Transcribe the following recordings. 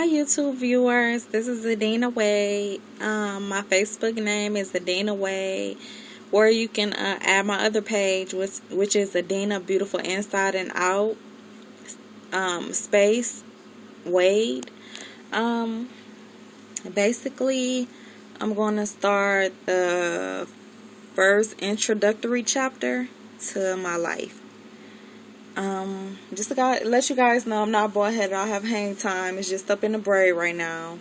my YouTube viewers. This is Adina Way. My Facebook name is Adina Way, or you can add my other page, which is Adina Beautiful Inside and Out space Wade. Basically, I'm going to start the first introductory chapter to my life. Just to let you guys know, I'm not bald-headed. I have hang time. It's just up in the braid right now.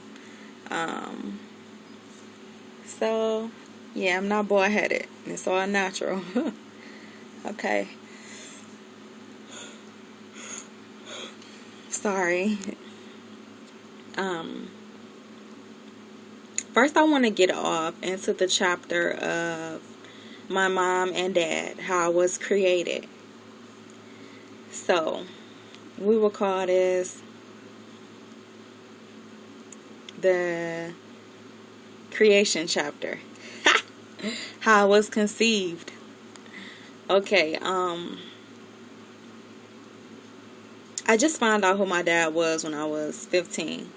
So yeah, I'm not bald-headed. It's all natural. Okay. Sorry. First I want to get off into the chapter of my mom and dad, how I was created. So, we will call this the creation chapter. How I was conceived. Okay, I just found out who my dad was when I was 15.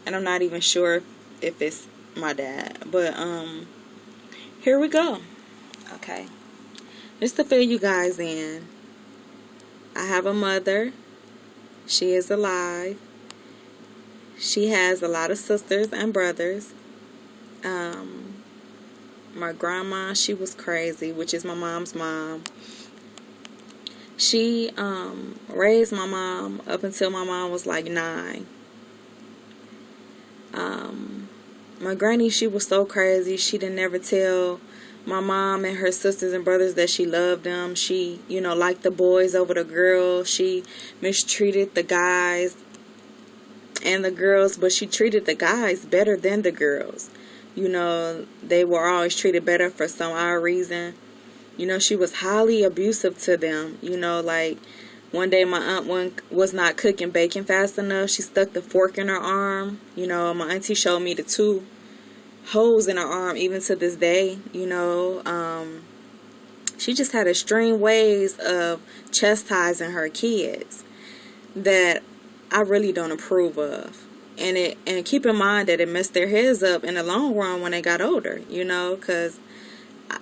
And I'm not even sure if it's my dad. But, here we go. Okay. Just to fill you guys in. I have a mother. She is alive. She has a lot of sisters and brothers. My grandma, she was crazy, which is my mom's mom. She raised my mom up until my mom was like 9. My granny, she was so crazy. She didn't never tell my mom and her sisters and brothers that she loved them. She, liked the boys over the girls. She mistreated the guys and the girls, but she treated the guys better than the girls. They were always treated better for some odd reason. She was highly abusive to them. Like one day my aunt was not cooking bacon fast enough. She stuck the fork in her arm. My auntie showed me the 2 holes in her arm even to this day. She just had extreme ways of chastising her kids that I really don't approve of. And keep in mind that it messed their heads up in the long run when they got older, because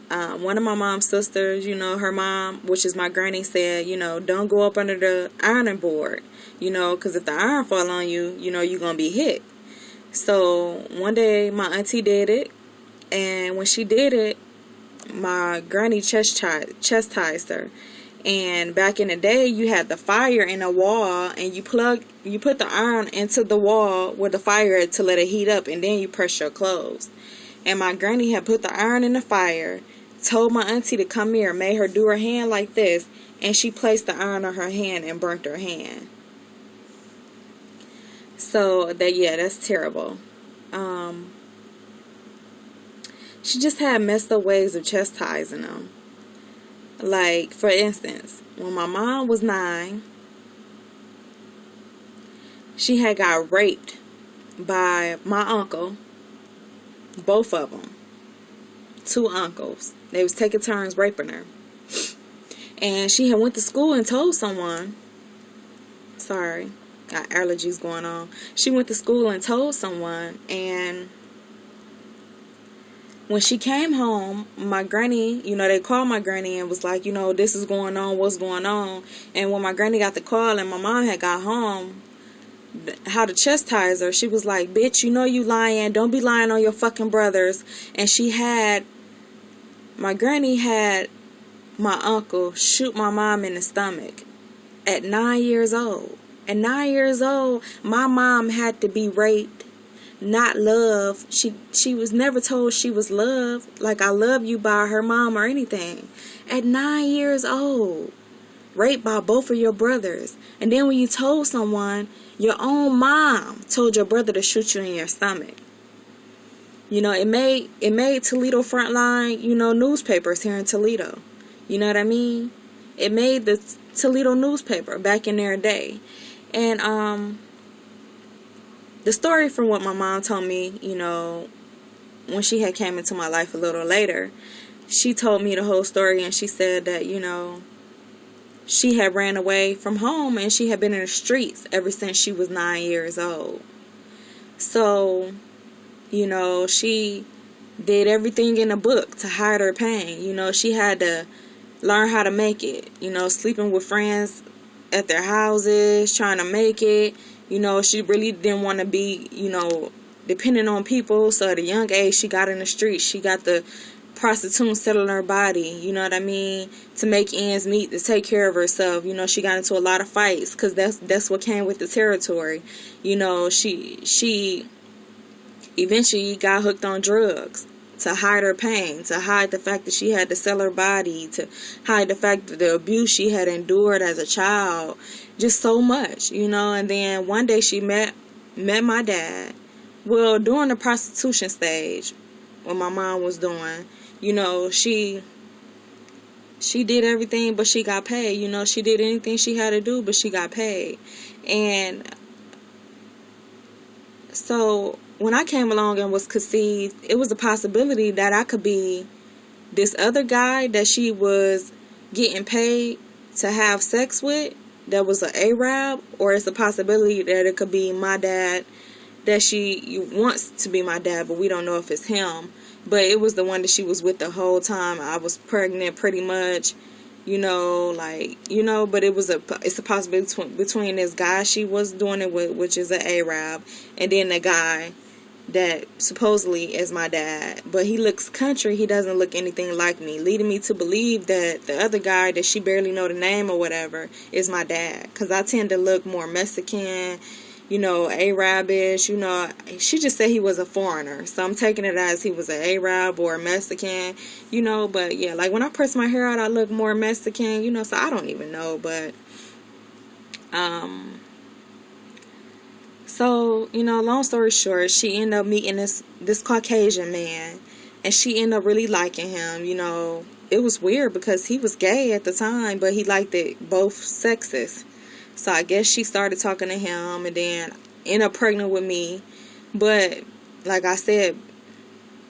one of my mom's sisters, her mom, which is my granny, said, don't go up under the ironing board, because if the iron fall on you, you're going to be hit. So one day my auntie did it, and when she did it, my granny chastised her. And back in the day, you had the fire in a wall, and you put the iron into the wall with the fire to let it heat up, and then you press your clothes. And my granny had put the iron in the fire, told my auntie to come here, made her do her hand like this, and she placed the iron on her hand and burnt her hand. So that's terrible. She just had messed up ways of chastising them. Like, for instance, when my mom was 9, she had got raped by my uncle. Both of them. 2 uncles. They was taking turns raping her. And she had went to school and told someone. Sorry, got allergies going on. She went to school and told someone, and when she came home, my granny, they called my granny and was like, this is going on, what's going on? And when my granny got the call and my mom had got home, how to chastise her, she was like, bitch, you lying, don't be lying on your fucking brothers. And my granny had my uncle shoot my mom in the stomach at 9 years old. At 9 years old, my mom had to be raped, not loved. She was never told she was loved, like I love you, by her mom or anything. At 9 years old, raped by both of your brothers. And then when you told someone, your own mom told your brother to shoot you in your stomach. It made Toledo Frontline, newspapers here in Toledo. You know what I mean? It made the Toledo newspaper back in their day. And the story from what my mom told me, when she had came into my life a little later, she told me the whole story, and she said that, she had ran away from home and she had been in the streets ever since she was 9 years old. So, she did everything in the book to hide her pain. She had to learn how to make it. Sleeping with friends at their houses, trying to make it. She really didn't want to be, dependent on people. So at a young age, she got in the streets. She got the prostitute selling her body, you know what I mean, to make ends meet, to take care of herself. She got into a lot of fights because that's what came with the territory. She eventually got hooked on drugs to hide her pain, to hide the fact that she had to sell her body, to hide the fact that the abuse she had endured as a child, just so much, and then one day she met my dad. Well, during the prostitution stage, what my mom was doing, she did everything, but she got paid. She did anything she had to do, but she got paid. And so when I came along and was conceived, it was a possibility that I could be this other guy that she was getting paid to have sex with, that was an Arab, or it's a possibility that it could be my dad, that she wants to be my dad, but we don't know if it's him. But it was the one that she was with the whole time. I was pregnant pretty much, but it's a possibility between this guy she was doing it with, which is an Arab, and then the guy that supposedly is my dad. But he looks country. He doesn't look anything like me, leading me to believe that the other guy that she barely know the name or whatever is my dad, because I tend to look more Mexican, Arabish. She just said he was a foreigner, so I'm taking it as he was an Arab or a Mexican, but yeah, like when I press my hair out, I look more Mexican, so I don't even know, but so, long story short, she ended up meeting this Caucasian man, and she ended up really liking him. It was weird because he was gay at the time, but he liked it both sexes. So I guess she started talking to him and then ended up pregnant with me. But like I said,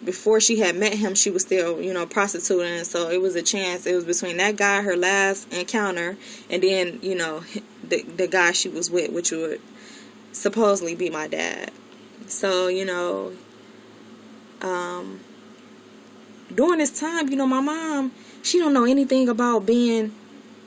before she had met him, she was still, prostituting. So it was a chance. It was between that guy, her last encounter, and then, the guy she was with, which would supposedly be my dad. So, during this time, my mom, she don't know anything about being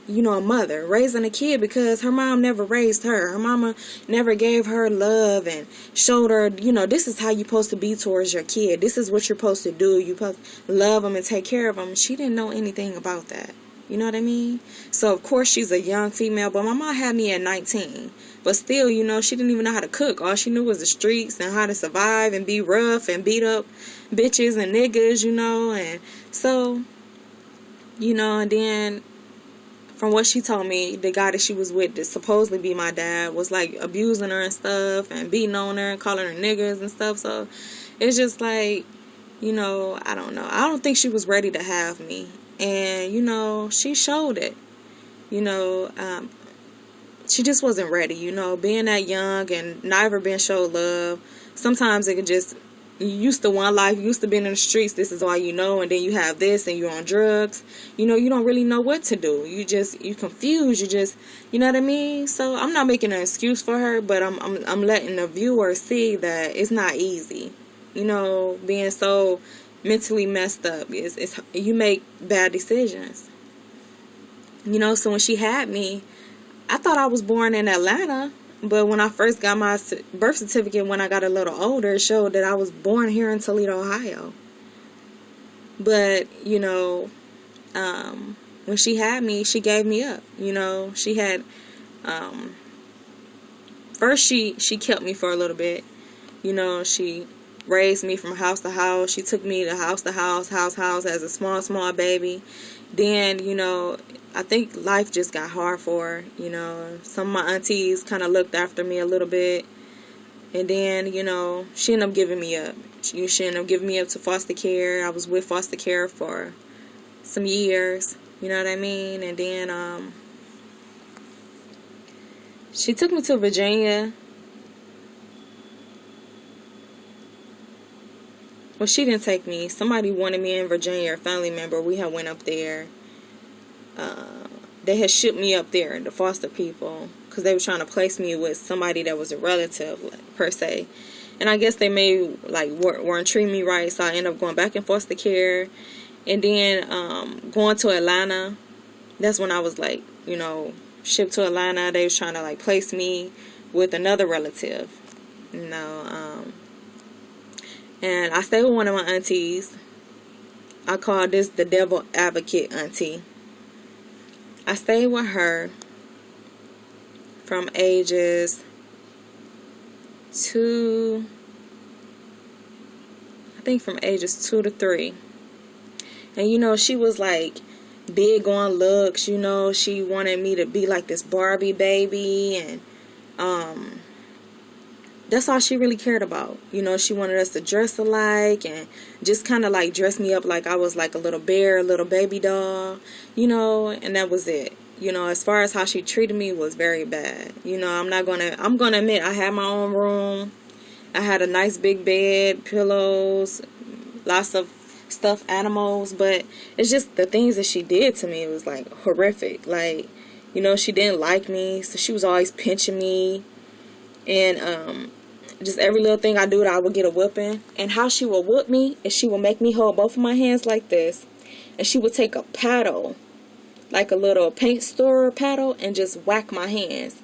a mother, raising a kid, because her mom never raised her. Her mama never gave her love and showed her, this is how you're supposed to be towards your kid. This is what you're supposed to do. You're supposed to love them and take care of them. She didn't know anything about that. You know what I mean? So, of course, she's a young female, but my mom had me at 19. But still, she didn't even know how to cook. All she knew was the streets and how to survive and be rough and beat up bitches and niggas, and so, and then from what she told me, the guy that she was with that supposedly be my dad was like abusing her and stuff and beating on her and calling her niggas and stuff. So it's just like, I don't know. I don't think she was ready to have me. And, she showed it. She just wasn't ready, being that young and never been showed love. Sometimes it could just, you used to one life, you used to being in the streets, this is all and then you have this and you're on drugs. You don't really know what to do. You confused, you know what I mean? So I'm not making an excuse for her, but I'm letting the viewer see that it's not easy. Being so mentally messed up, it's you make bad decisions. So when she had me, I thought I was born in Atlanta, but when I first got my birth certificate, when I got a little older, it showed that I was born here in Toledo, Ohio. But, when she had me, she gave me up. She had, first she kept me for a little bit. She raised me from house to house. She took me to house, house as a small baby. Then, I think life just got hard for her. Some of my aunties kind of looked after me a little bit. And then, she ended up giving me up. She ended up giving me up to foster care. I was with foster care for some years. You know what I mean? And then she took me to Virginia. Well, she didn't take me. Somebody wanted me in Virginia, a family member. We had went up there. They had shipped me up there, the foster people, because they were trying to place me with somebody that was a relative, per se. And I guess they may like weren't treating me right, so I ended up going back in foster care. And then going to Atlanta. That's when I was like, shipped to Atlanta. They was trying to like place me with another relative, and I stayed with one of my aunties. I call this the devil advocate auntie. I stayed with her from ages 2 to 3. And she was like big on looks. She wanted me to be like this Barbie baby, and that's all she really cared about. She wanted us to dress alike and just kind of like dress me up like I was like a little bear, a little baby doll, and that was it. As far as how she treated me was very bad. I'm gonna admit I had my own room. I had a nice big bed, pillows, lots of stuffed animals, but it's just the things that she did to me. It was like horrific. Like, she didn't like me, so she was always pinching me, and just every little thing I do, that I would get a whooping. And how she would whoop me is she would make me hold both of my hands like this, and she would take a paddle, like a little paint store paddle, and just whack my hands.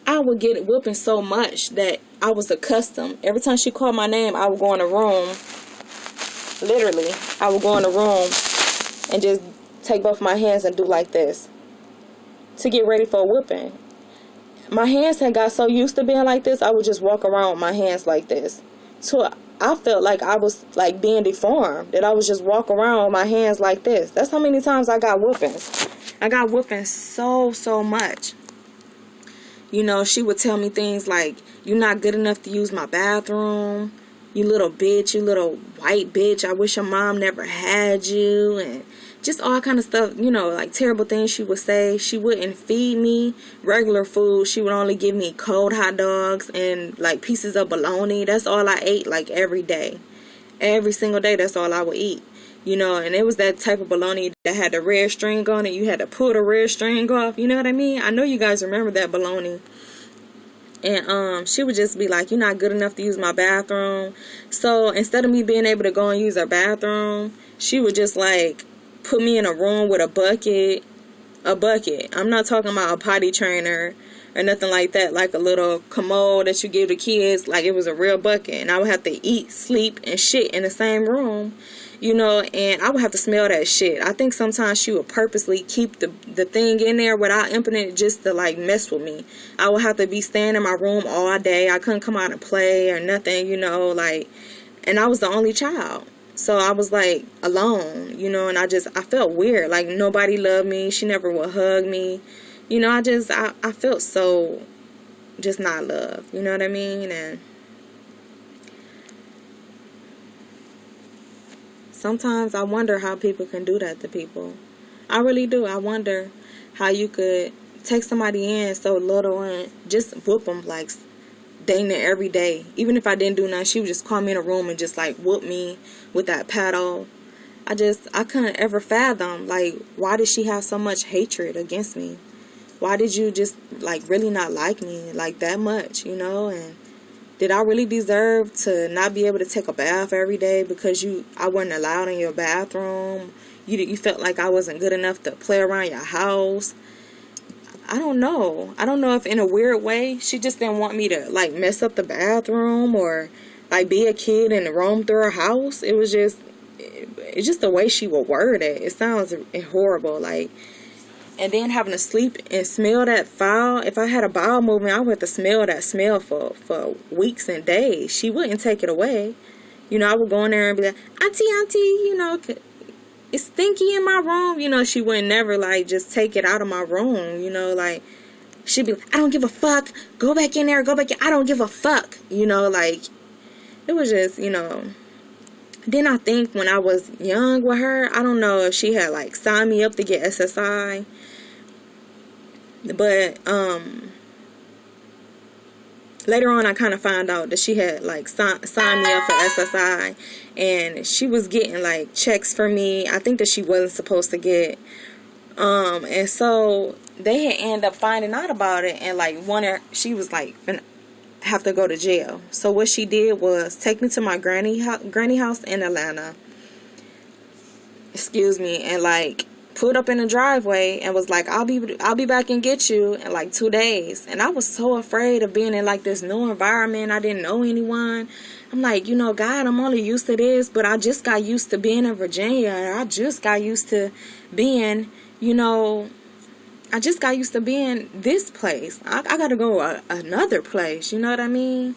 I would get whooping so much that I was accustomed. Every time she called my name, I would go in the room. Literally, I would go in the room and just take both my hands and do like this to get ready for a whooping. My hands had got so used to being like this, I would just walk around with my hands like this. So I felt like I was like being deformed, that I was just walk around with my hands like this. That's how many times I got whoopings. I got whoopings so much. She would tell me things like, "You're not good enough to use my bathroom. You little bitch, you little white bitch. I wish your mom never had you." And just all kind of stuff, like terrible things she would say. She wouldn't feed me regular food. She would only give me cold hot dogs and like pieces of bologna. That's all I ate, like every day. Every single day, that's all I would eat. And it was that type of bologna that had the red string on it. You had to pull the red string off. You know what I mean? I know you guys remember that bologna. And she would just be like, "You're not good enough to use my bathroom." So instead of me being able to go and use her bathroom, she would just like put me in a room with a bucket. I'm not talking about a potty trainer or nothing like that, like a little commode that you give the kids. Like, it was a real bucket, and I would have to eat, sleep, and shit in the same room. And I would have to smell that shit. I think sometimes she would purposely keep the thing in there without implementing it just to like mess with me. I would have to be staying in my room all day. I couldn't come out and play or nothing, and I was the only child. So I was like alone, and I felt weird. Like nobody loved me. She never would hug me. I felt so just not loved. You know what I mean? And sometimes I wonder how people can do that to people. I really do. I wonder how you could take somebody in so little and just whoop them like dang near every day. Even if I didn't do nothing, she would just call me in a room and just like whoop me with that paddle. I couldn't ever fathom, like, why did she have so much hatred against me? Why did you just like really not like me like that much, and did I really deserve to not be able to take a bath every day because I wasn't allowed in your bathroom? You felt like I wasn't good enough to play around your house? I don't know. I don't know if in a weird way she just didn't want me to like mess up the bathroom or like be a kid and roam through her house. It's just the way she would word it. It sounds horrible. Like, and then having to sleep and smell that foul. If I had a bowel movement, I would have to smell that smell for weeks and days. She wouldn't take it away. I would go in there and be like, auntie, it's stinky in my room. She would never like just take it out of my room. Like she'd be like, "I don't give a fuck. Go back in there. Go back in. I don't give a fuck." Like it was just, Then I think when I was young with her, I don't know if she had like signed me up to get SSI. But later on I kind of found out that she had like signed me up for SSI, and she was getting like checks for me I think that she wasn't supposed to get. And so they had ended up finding out about it, and like she was like have to go to jail. So what she did was take me to my granny house in Atlanta. Excuse me, and like pulled up in the driveway and was like, I'll be back and get you in like 2 days. And I was so afraid of being in like this new environment. I didn't know anyone. I'm like, God, I'm only used to this, but I just got used to being in Virginia. I just got used to being, I just got used to being this place. I got to go another place, you know what I mean?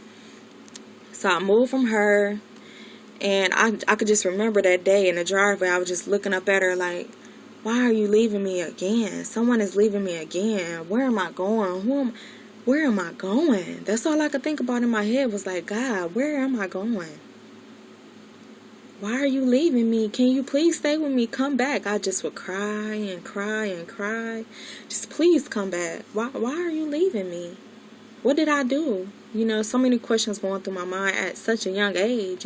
So I moved from her, and I could just remember that day in the driveway. I was just looking up at her like, why are you leaving me again? Someone is leaving me again. Where am I going? Where am I going? That's all I could think about in my head was like, God, where am I going? Why are you leaving me? Can you please stay with me? Come back. I just would cry and cry and cry. Just please come back. Why are you leaving me? What did I do? So many questions going through my mind at such a young age,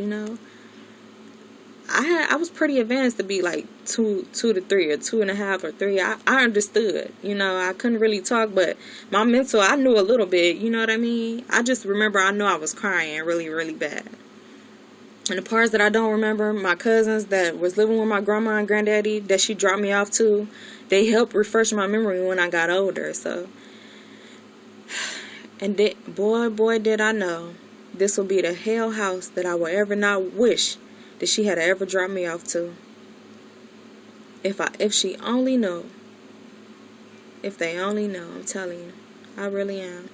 I was pretty advanced to be like 2 to 3 or 2.5 or 3. I understood, I couldn't really talk, but my mental, I knew a little bit, you know what I mean? I just remember I know I was crying really, really bad. And the parts that I don't remember, my cousins that was living with my grandma and granddaddy that she dropped me off to, they helped refresh my memory when I got older. So, and boy, did I know this will be the hell house that I will ever not wish that she had ever dropped me off to. If she only knew. If they only know, I'm telling you. I really am.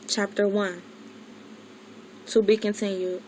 Chapter 1. To be continued.